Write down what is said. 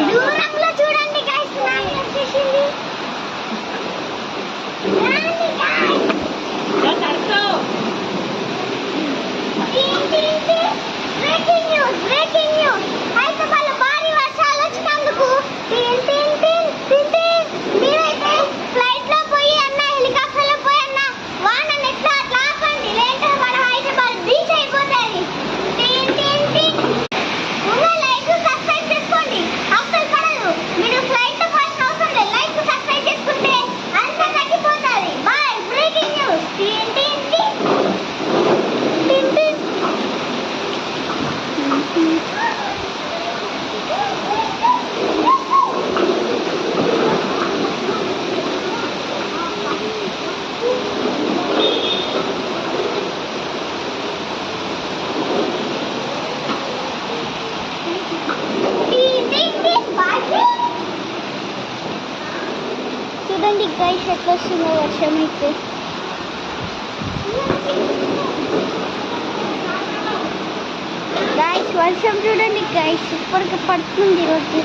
దూరంలో చూడండి గైస్, నాని వచ్చేసింది. బ్రేకింగ్ న్యూస్, హైదరాబాద్లో భారీ వర్షాలు వచ్చినందుకు మీరైతే ఫ్లైట్ లో పోయి అన్న, హెలికాప్టర్ లో పోయి అన్న, వానని ఎట్లా అట్లా ఆపండి, లేదంటే మన హైదరాబాద్ బీచ్ అయిపోతుంది. లైక్ సబ్స్క్రైబ్ చేసుకోండి, అస్సలు పడదు. మీరు ఫ్లైట్ లో పోవాల్సిన అవసరం లేదు, లైక్ సబ్స్క్రైబ్ చేసుకుంటే అంతా తగ్గిపోతుంది. బాయ్. Breaking news. చూడండి గైస్ ఎట్లా వస్తుందో వర్షం అయితే. గైస్ వర్షం చూడండి గైస్, సూపర్గా పడుతుంది ఈరోజు.